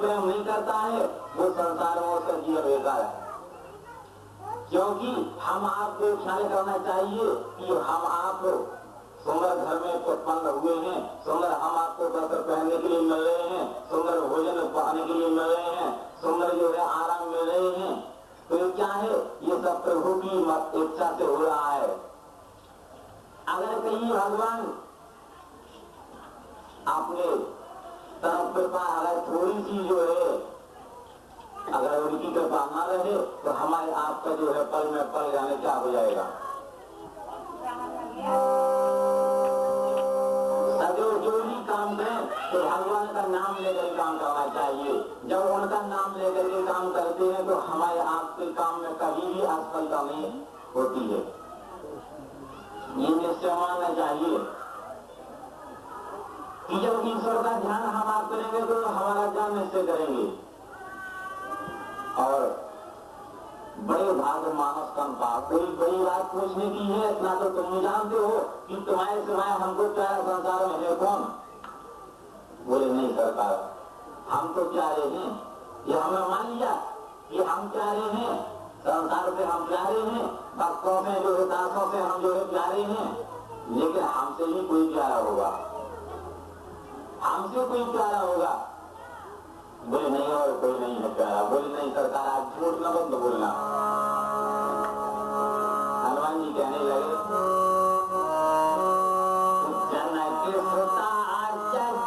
प्रेम नहीं करता है वो संसार में उसका जीवन बेकार है। क्योंकि हम आपको ख्याल करना चाहिए कि हम आप सुंदर घर में उत्पन्न हुए हैं, सुंदर हम आपको वस्त्र पहनने के लिए मिल रहे हैं, सुंदर भोजन पाने के लिए मिल रहे हैं, सुंदर जो है आराम मिल रहे हैं। तो ये क्या है? ये सब प्रभु की इच्छा से हो रहा है। अगर कहीं भगवान आपने तरफ कृपा अगर थोड़ी सी जो है अगर उनकी कृपा न रहे तो हमारे आपका जो है पल में पल जाने क्या हो जाएगा। जो भी काम करें तो भगवान का नाम लेकर काम करना चाहिए। जब उनका नाम लेकर के काम करते हैं तो हमारे आपके काम में कभी भी असफलता नहीं होती है। ये निश्चय मानना चाहिए कि जब ईश्वर का ध्यान हम आप करेंगे तो हमारा ध्यान निश्चय करेंगे। और बड़े भाग मानस कंपा कोई बड़ी बात पूछने की है, इतना तो तुम जानते हो कि तुम्हारे सिवाय हमको प्यारा संसार में है कौन? बोले नहीं सरकार, हम तो प्यारे हैं, ये हमें मान लिया कि हम प्यारे हैं, संसार से हम प्यारे हैं, भक्तों से जो है दासों से हम जो है प्यारे हैं, लेकिन हमसे ही कोई प्यारा होगा, हमसे कोई प्यारा होगा। बोले नहीं और कोई नहीं है प्यारा। बोले नहीं सरकार, आज झूठ न बंद बोलना। हनुमान जी कहने लगे जनक सुता जग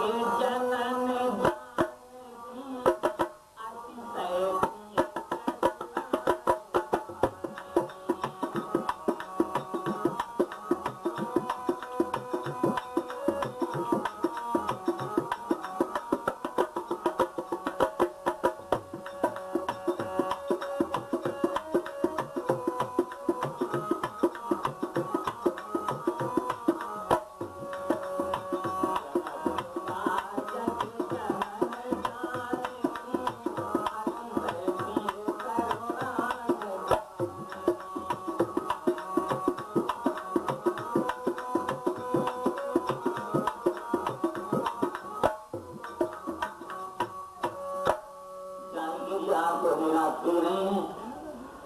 जनन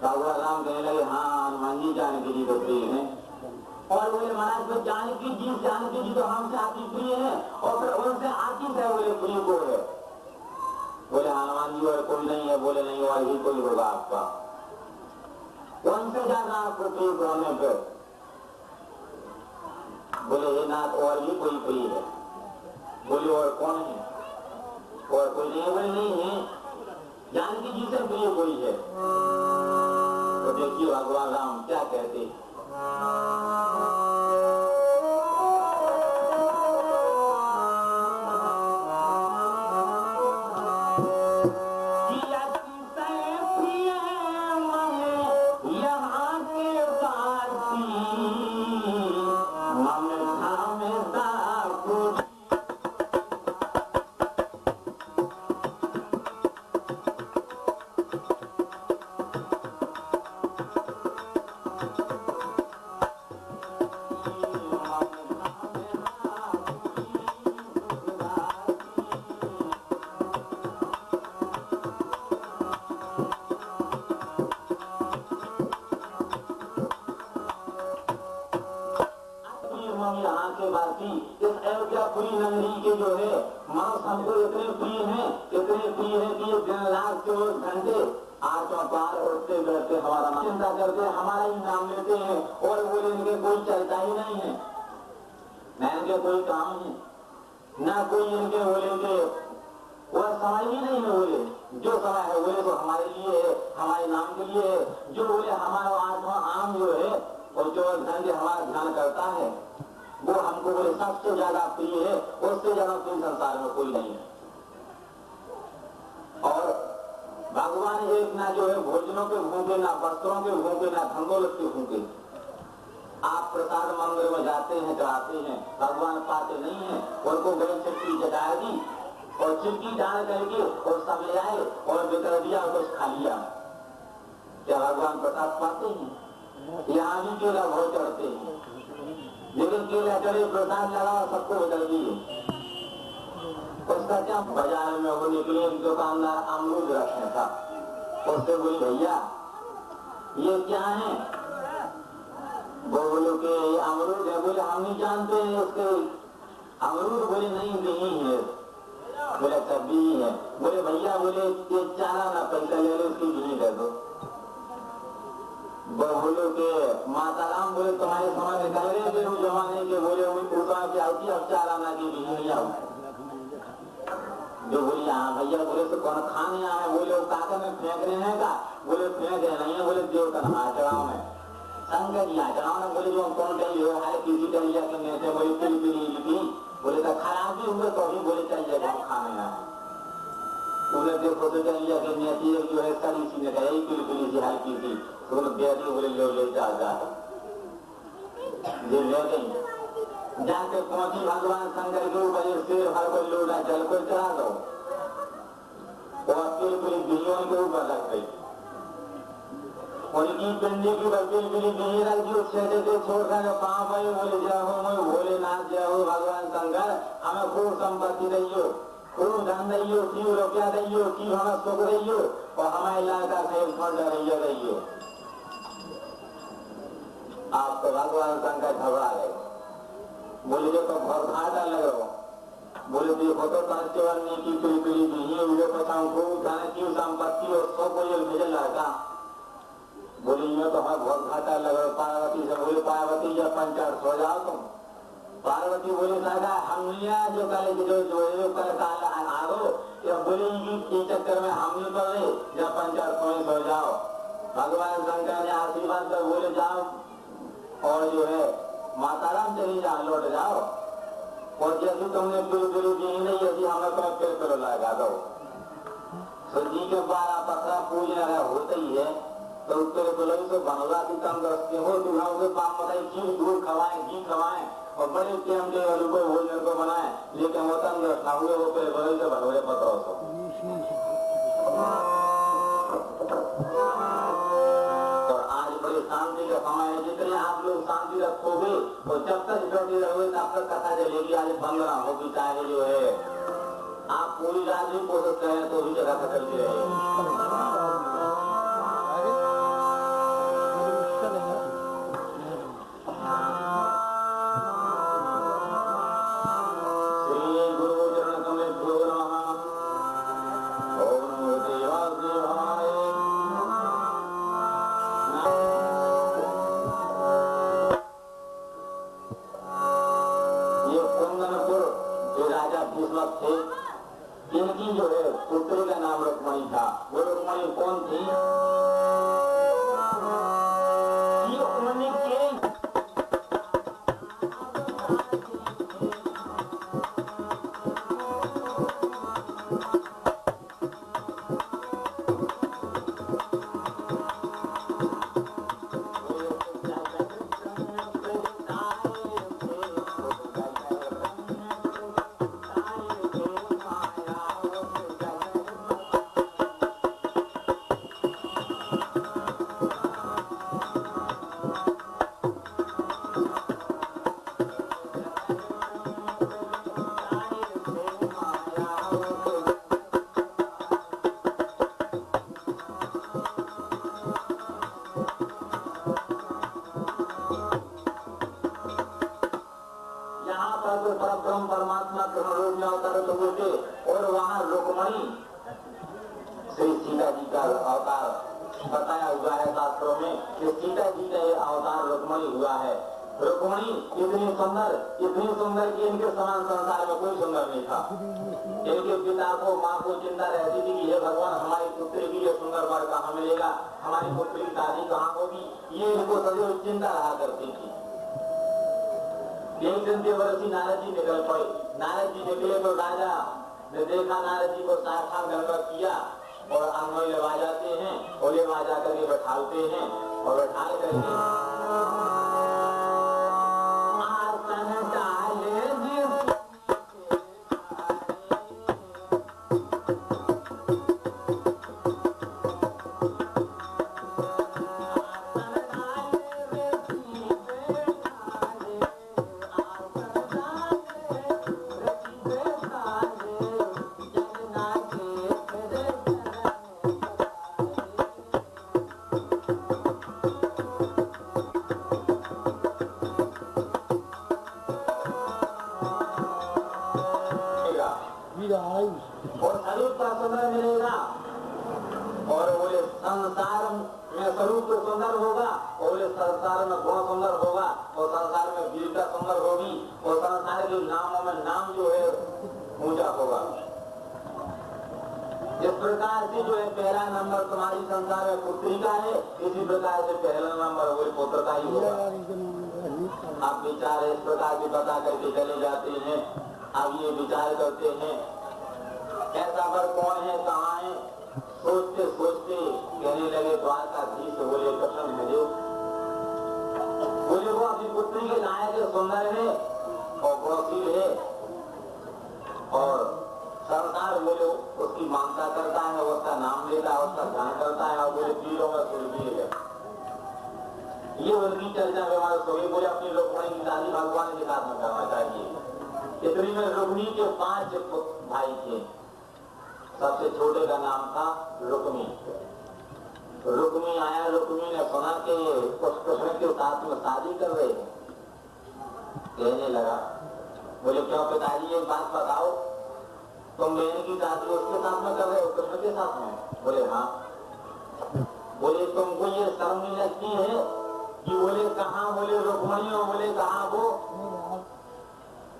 भगवान राम कहने लगे हाँ हनुमान जी जानकी जी तो प्रिय है। और बोले महाराज तो जानकी जी तो हमसे आती प्रिय है और फिर उनसे आती है बोले प्रिय को है। बोले हनुमान जी और कोई नहीं है। बोले नहीं और ही कोई होगा आपका, उनसे ज्यादा आपको प्रिय होने पे। बोले हे नाथ और भी कोई प्रिय है। बोले और कौन है? और कोई नहीं। बोले नहीं है, जानकी जी से प्रिय कोई है। तो देखिए भगवान राम क्या कहते हैं। इस अयोध्यापुरी नगरी के जो है मांस हमको इतने प्रिय है कि दिन रात 24 घंटे आठों पार उठते बैठते हमारा चिंता करते, हमारा ही नाम लेते हैं। और बोले इनके कोई चलता ही नहीं है, न इनके कोई काम है, न कोई इनके बोले के वह समय ही नहीं है। बोले जो समय है बोले तो हमारे लिए है, हमारे नाम के लिए है। जो बोले हमारा आत्मा आम जो है और 24 घंटे हमारा ध्यान करता है वो हमको बोले सबसे ज्यादा प्रिय है, उससे ज्यादा कोई संसार में कोई नहीं है। और भगवान एक ना जो है भोजनों के भूखे, ना वस्त्रों के भूखे, ना धनदौलत के भूखे। आप प्रसाद मंदिर में जाते हैं, चढ़ाते हैं, भगवान पाते नहीं है। उनको गई चिट्ठी जटा दी और चिट्ठी डाल करके और सब ले आए और बितर दिया और कुछ खा लिया। क्या भगवान प्रसाद पाते हैं? यहाँ भी केला बहुत चढ़ते हैं, लेकिन केला चढ़े प्रसाद लगा सबको बदल दिए। उसका क्या बाजार में वो निकले एक दुकानदार अमरूद रखे था, उससे बोली भैया ये क्या है? वो बोलो कि अमरूद है। बोले हम नहीं जानते हैं उसके अमरूद। बोले नहीं नहीं है। बोले अच्छा बीज है। बोले भैया बोले ये चारा ना पैसा ले लो उसकी बीज दे दो। बोलो के माताराम बोले तुम्हारे समझ में कह रहे थे उस जमाने के। बोले उनका क्या होती अब चारा ना की बीज नहीं आओ जो बोली हाँ भैया। बोले तो कौन खाने आए? बोले वो कागज में फेंक रहे हैं का? बोले फेंक रहे नहीं है। बोले देव का आचराव में संग जी आचराव में। बोले जो कौन कही हो है किसी तरीके के नेते बोले पिल पिली लिखी। बोले तो खराबी हुए तो भी बोले चल जाए खाने आए। बोले देखो तो चल जाए नेती जो है सड़ी सी ने कही पिल पिली सी हल्की सी तो बेटी बोले ले जा ये ले गई। जाके पहुंची भगवान शंकर के ऊपर सिर भर को लोटा जल को चढ़ा दो और पिलपिली बिलियों के ऊपर रख गई। उनकी पिंडी की पिलपिली बिली रख दी। छेड़े से छोड़कर पाँव पे बोले जय हो मैं भोलेनाथ जय हो भगवान शंकर हमें खूब संपत्ति दइयो खूब धन दइयो क्यों रुपया दइयो क्यों हमें सुख दइयो और हमारे इलाका से फंड रहियो दइयो। आप तो भगवान शंकर घबरा गए। बोले जो तो बहुत घाटा लगे। बोले देखो तो पंचवन्नी की पिलपिली दी उड़े पचाऊ खूब धन की संपत्ति और सब को भेजे लड़का। बोले मैं तो हमें बहुत घाटा लगे। पार्वती से बोले पार्वती जब पंचायत सो जाओ तुम। पार्वती बोले सागा हम जो कल जो कल काल आगो या बोले के चक्कर में हम नहीं कर रहे जब पंचायत सो जाओ। भगवान शंकर ने आशीर्वाद कर बोले जाओ और जो है माताराम चली जाओ लौट जाओ और जैसे तुमने पिलपिली दी नहीं यदि हमें तुम्हें पिलपिल लगा दो। तो जी के 12 पत्रा पूजन अगर होते ही है तो उत्तर पिलई से बनवा की तंदुरुस्ती हो दुल्हाओं पाप बताए खीर दूध खवाए घी खवाए और बड़े प्रेम के रुपये भोजन को बनाए लेकिन वो तंदुरुस्त ना हुए वो पिलपिल से बनवे पत्रों से। शांति का समय है। जितने आप लोग शांति रखोगे और जब तक डटे रहोगे तब तक कथा चलेगी। आज बंद ना होगी चाहे जो है आप पूरी रात भी कोशिश करें तो भी जगह चलती रहेगी। इनकी जो है पुत्री का नाम रुक्मणी था। वो रुक्मणी कौन थी? रुक्मणी के परमात्मा रूप में अवतार लोगों के और वहाँ रुक्मणी श्री सीता जी का अवतार बताया हुआ है शास्त्रों में कि सीता जी का अवतार रुक्मणी हुआ है। रुक्मणी इतनी सुंदर कि इनके समान संसार में कोई सुंदर नहीं था। इनके पिता को माँ को चिंता रहती थी कि हे भगवान हमारी पुत्री की ये सुंदर वर कहाँ मिलेगा, हमारी पुत्री की शादी कहाँ होगी, ये इनको सदैव चिंता रहा करती थी। एक दिन देवर्षि नारद जी निकल पड़े। नारद जी निकले तो राजा ने देखा नारद जी को साक्षात दंडवत किया और अंगों लगा जाते हैं और ले जा करके बैठाते हैं और बैठा करके का सुंदर मिलेगा और बोले संसार में स्वरूप तो सुंदर होगा और बोले संसार में गुण सुंदर होगा और संसार में वीरता सुंदर होगी और संसार के नामों में नाम जो है ऊंचा होगा। जिस प्रकार से जो है पहला नंबर तुम्हारी संसार में पुत्री का है, इसी प्रकार से पहला नंबर वही पुत्र का ही होगा। आप विचार इस प्रकार की बता करके चले जाते हैं। अब ये विचार करते हैं ऐसा पर कौन है, कहाँ है, सोचते सोचते कहने लगे द्वारकाधीश बोले कृष्ण है जो बोले वो अपनी पुत्री के लायक है, सुंदर है और गुणशील है और संसार बोले उसकी मानता करता है, उसका नाम लेता है, उसका ध्यान करता है और बोले पीरों में सुरवीर है। ये उनकी चर्चा व्यवहार सोई बोले अपनी रुक्मिणी की शादी भगवान के साथ में करना चाहिए। इतनी में रुक्मिणी के 5 भाई थे। सबसे छोटे का नाम था रुक्मी। रुक्मी आया, रुक्मी ने सुना कि कृष्ण के साथ में शादी कर रहे हैं। कहने लगा बोले क्यों पिताजी एक बात बताओ, तुम बहन की शादी उसके साथ में कर रहे हो, कृष्ण के साथ में? बोले हाँ। बोले तुमको ये शर्म नहीं लगती है कि बोले कहाँ, बोले रुक्मिणी हो, बोले कहाँ वो,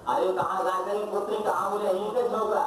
अरे कहाँ जाकर पुत्री कहाँ, बोले यहीं से छोकरा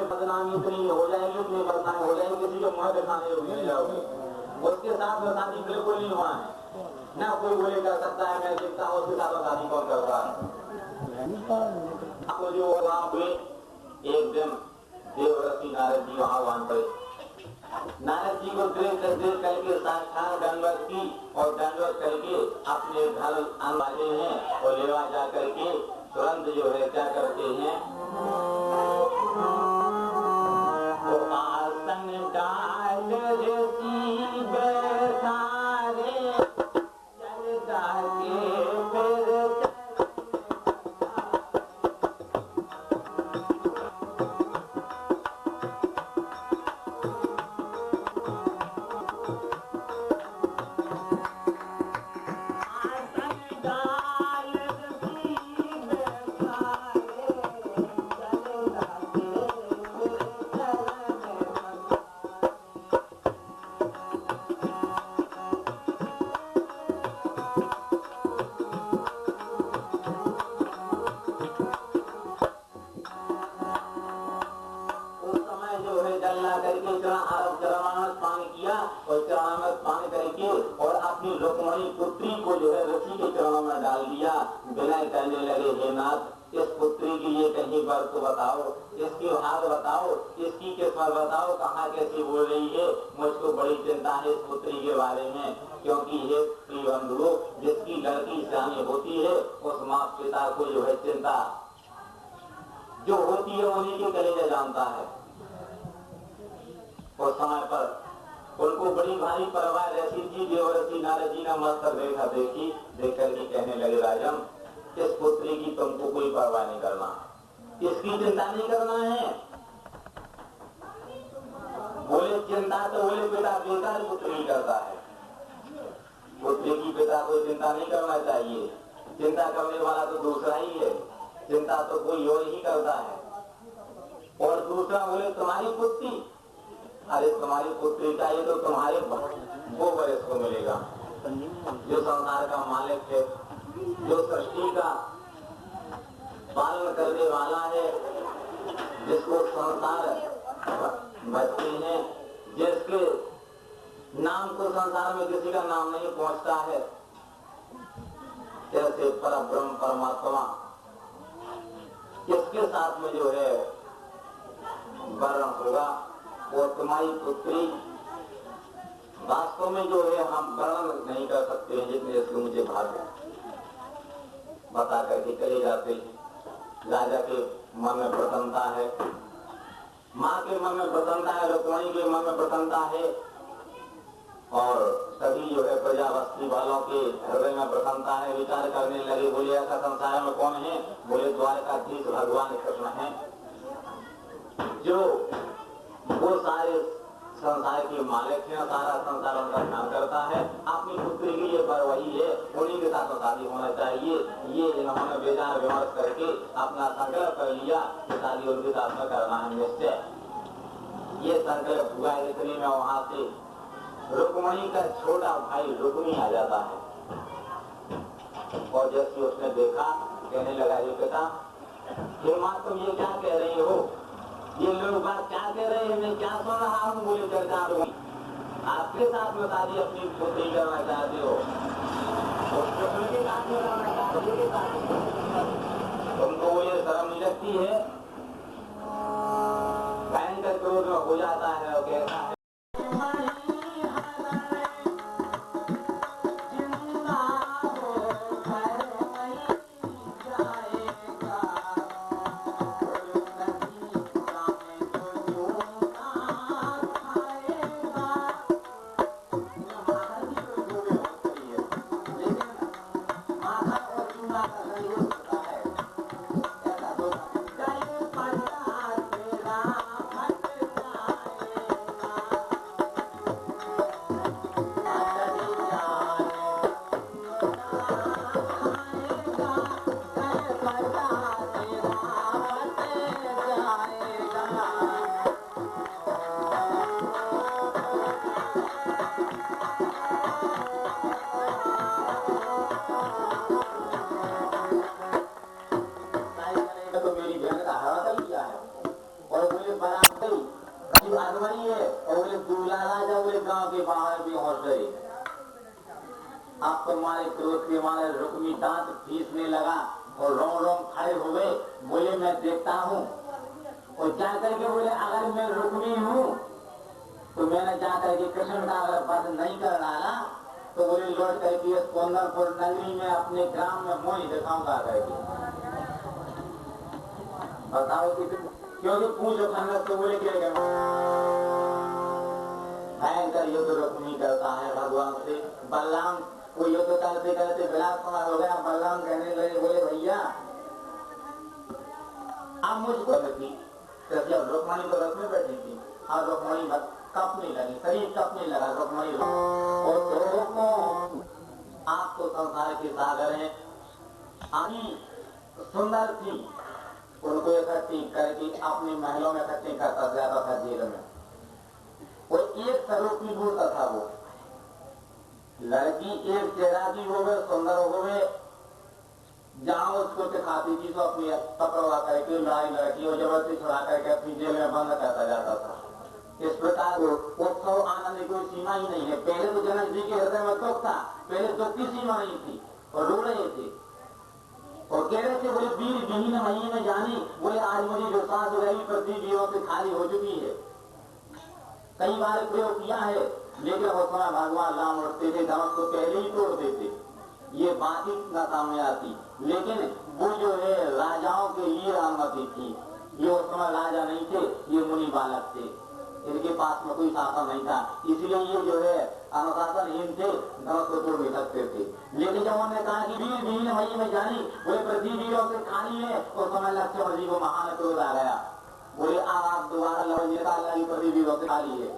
बदनामी इतनी हो जाएगी, इतनी बदनामी हो जाएगी, किसी को मुँह दिखाने नहीं जाओगे। उसके साथ में शादी बिल्कुल नहीं हुआ है, ना कोई बोले कर सकता है। मैं देखता हूँ उसके साथ में शादी कौन करता है। आपको जो वहाँ हुए एक दिन देवव्रती नारद जी वहाँ वहां पर नारद जी को देख करके साक्षात दंडवत की और दंडवत करके अपने घर आने हैं और लेवा जा करके तुरंत जो है क्या करते हैं, तो आसन डाल ऋषि बैठारे चल जाके फिर और अपनी रुक्मिणी पुत्री को जो है ऋषि के चरणों में डाल दिया। विनय करने लगे, हे नाथ इस पुत्री की ये कहीं वर्त बताओ, इसकी भाग बताओ, इसकी किस्मत बताओ, कहाँ कैसी बोल रही है। मुझको बड़ी चिंता है इस पुत्री के बारे में, क्योंकि ये प्रिय बंधु जिसकी लड़की जानी होती है उस माँ पिता को जो है चिंता जो होती है उन्हीं के कलेजा जानता है। उस समय पर उनको बड़ी भारी परवाह ऋषि जी देवऋषि नारद जी ने मस्तक देखा देखी देख करके कहने लगे, राजन इस पुत्री की तुमको कोई परवाह नहीं करना, इसकी चिंता नहीं करना है। बोले चिंता तो बोले बेटा बेकार पुत्री करता है, पुत्री की पिता को चिंता नहीं करना चाहिए। चिंता करने वाला तो दूसरा ही है, चिंता तो कोई और ही करता है। और दूसरा बोले तुम्हारी पुत्री, अरे तुम्हारी पुत्री का ये तो तुम्हारे वो वर्ष को मिलेगा जो संसार का मालिक है, जो सृष्टि का वाला है, जिसको संसार बचते हैं, जिसके नाम को संसार में किसी का नाम नहीं पहुंचता है, जैसे परब्रह्म परमात्मा, इसके साथ में जो है वर्ण होगा वो तुम्हारी पुत्री। वास्तव में जो है हम वर्णन नहीं कर सकते हैं, लेकिन इसको मुझे भाग बता करके चले जाते हैं। राजा के मन में प्रसन्नता है, माँ के मन में प्रसन्नता है, रुक्मिणी के मन में प्रसन्नता है, और सभी जो है प्रजावस्ती वालों के हृदय में प्रसन्नता है। विचार करने लगे, बोले ऐसा संसार में कौन है? बोले द्वारकाधीश भगवान कृष्ण है, जो वो सारे संसार के मालिक है, सारा संसार उनका ध्यान करता है। अपनी पुत्री की ये पर वही है, उन्हीं के साथ शादी होना चाहिए। ये इन्होंने विचार विमर्श करके अपना संकल्प कर लिया कि शादी उनके साथ में करना है निश्चय। ये संकल्प हुआ, इतने में वहां से रुक्मिणी का छोटा भाई रुक्मी आ जाता है, और जैसे उसने देखा कहने लगा, ये पिता, हे माँ, तुम ये क्या कह रही हो? ये लोग बात क्या कह रहे हैं, मैं क्या सुन रहा हूँ? बोले चर्चा आपके साथ में शादी अपनी पुत्री करना चाहते हो, के साथ में करना चाहते हो, तुमको ये शर्म नहीं लगती है? भयंकर क्रोध में हो जाता है और कहता है, आप तुम्हारे क्रोध के मारे रुक्मी दांत पीसने लगा और रोम रोम खड़े हो गए। बोले मैं देखता हूँ, और जा करके बोले अगर मैं रुक्मी हूँ तो मैंने जा करके कृष्ण का अगर वध नहीं कर डाला तो बोले लौट करके इस कोंदरपुर नगरी में अपने ग्राम में मोही दिखाऊंगा करके। बताओ कि क्योंकि पूछो संगत तो बोले क्या भयंकर युद्ध रुक्मी करता है भगवान से। बलराम को युद्ध करते करते विलाप हो गया। बलराम कहने लगे, बोले भैया आप मुझको रखी, जब रुक्मिणी तो रथ में बैठी थी और रुक्मिणी कपने लगी, शरीर कपने लगा रुक्मिणी। आप तो संसार के सागर हैं, आनी सुंदर थी, उनको इकट्ठी करके अपने महलों में इकट्ठी करता जाता था जेल में। वो एक स्वरूप की मूर्त था। वो लड़की एक चेहरा की हो गए, सुंदर हो गए, जहां उसको दिखाती थी तो अपनी पकड़वा करके लड़ाई लड़की और जबरदस्ती छुड़ा करके अपनी जेल में बंद करता जाता था। इस प्रकार उत्सव आनंद की कोई सीमा ही नहीं है। पहले तो जनक जी के हृदय में दुख था, पहले दुख की सीमा नहीं थी और रो रहे थे और कह रहे थे, बोले वीर विहीन मही में जानी, बोले आज मुझे जो सांस हो गई पृथ्वी वीरों से खाली हो चुकी है। कई बार प्रयोग किया है, लेकिन उस समय भगवान राम उठते थे, धनुष को पहले ही तोड़ देते, ये बात ही न सामने आती। लेकिन वो जो है राजाओं के लिए अनुमति थी। ये उस समय राजा नहीं थे, ये मुनि बालक थे, इनके पास में कोई शासन नहीं था, इसलिए ये जो है अनुशासनहीन थे, धनुष को तोड़ नहीं सकते थे। लेकिन जब उन्होंने कहा कि वीर विहीन मही में जानी, बोले पृथ्वी वीरों से खाली है, उस समय लक्ष्मण जी को महान क्रोध आ गया। बोले अब आप दोबारा लड़ाई निकालना ही पृथ्वी वीरों से खाली है।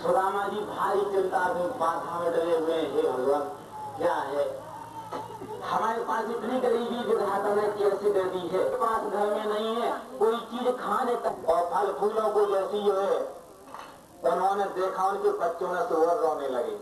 सुदामा जी भारी चिंता में बाधा में डरे हुए हे भगवान क्या है हमारे पास इतनी गरीबी विधाता ने कैसे दे दी है पास घर में नहीं है कोई चीज खाने तक और फल फूलों को जैसी जो है उन्होंने देखा उनके बच्चों ने तो और रोने लगे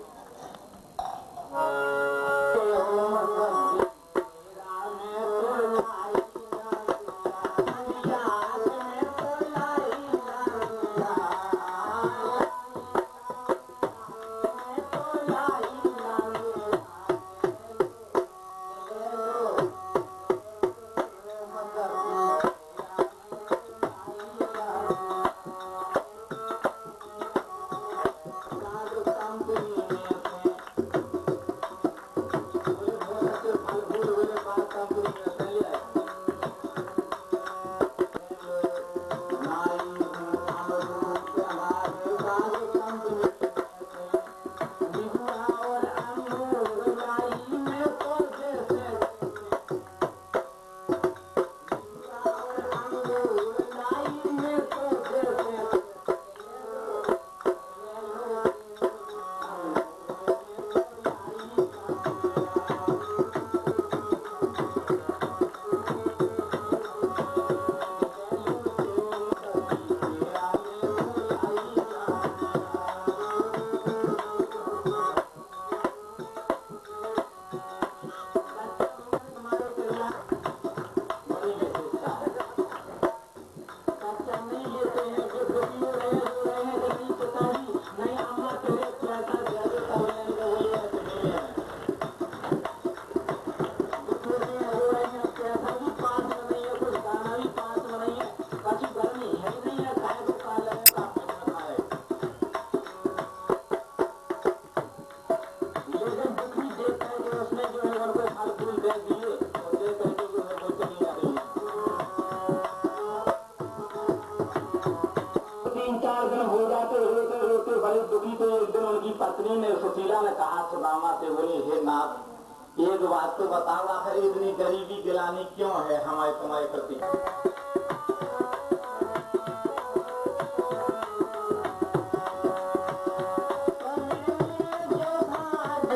पत्नी ने सुशीला ने कहा सुदामा से बोली हे नाथ एक बात तो बताओ आखिर इतनी गरीबी गिलानी क्यों है हमारे तुम्हारे प्रति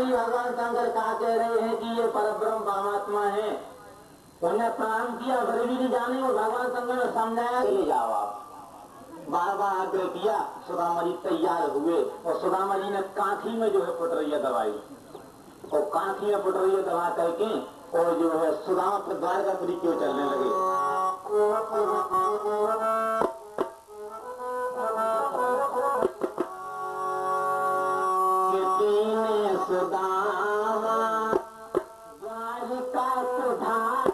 भगवान शंकर कहा कह रहे हैं कि ये परब्रह्म परमात्मा है उन्हें प्रणाम किया गरीबी नहीं जाने और भगवान शंकर ने समझाया ले जाओ आप बार बार आग्रह किया सुदामा जी तैयार हुए और सुदामा जी ने कांखी में जो है पुटरिया दवाई और कांखी में पुटरिया दवा करके और जो है सुदामा पर द्वारकापुरी क्यों चलने लगे सुदामा द्वारका सुधार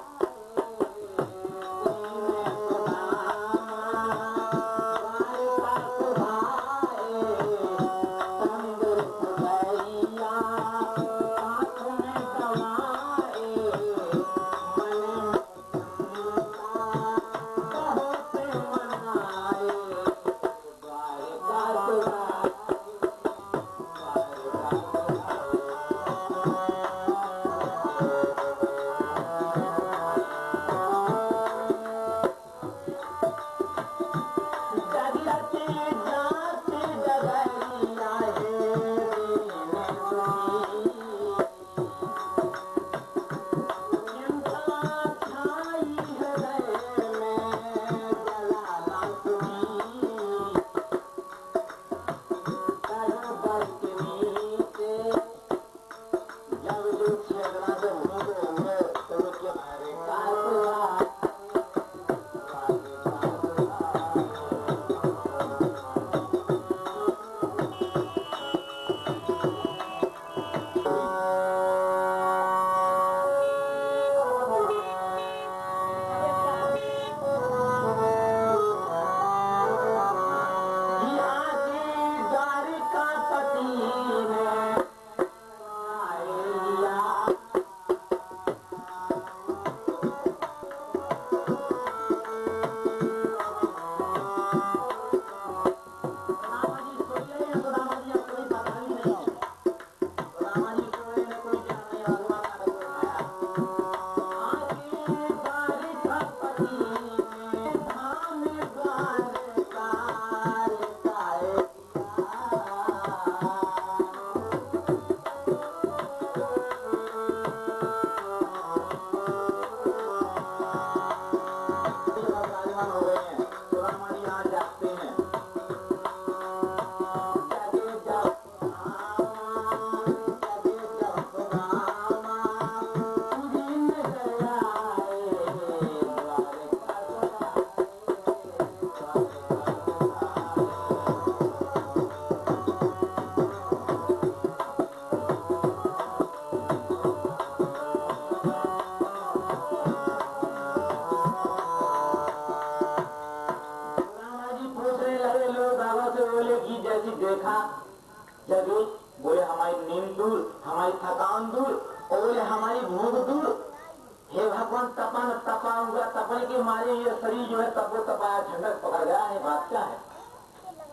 डर के मारे ये शरीर जो है तपो तपाया ठंडक पकड़ गया। ये बात क्या है?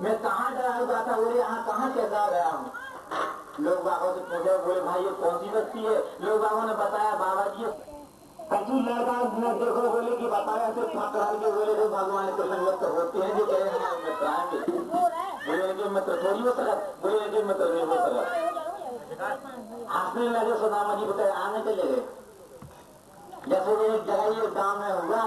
मैं कहाँ डरा हुआ था, बोले यहाँ कहाँ कैसा गया हूँ। लोग बाबा से पूछे, बोले भाई ये कौन सी बस्ती है? लोग बाबा ने बताया बाबा जी कचू लड़का न देखो, बोले कि बताया से पकड़ा के बोले थे भगवान के संगत होते हैं जो कहे हमारे मित्र आएंगे। बोले कि मित्र थोड़ी हो सकता, बोले कि मित्र नहीं हो सकता। हंसने लगे सुदामा जी बताए आने चले गए। जैसे एक जगह ये गाँव में हुआ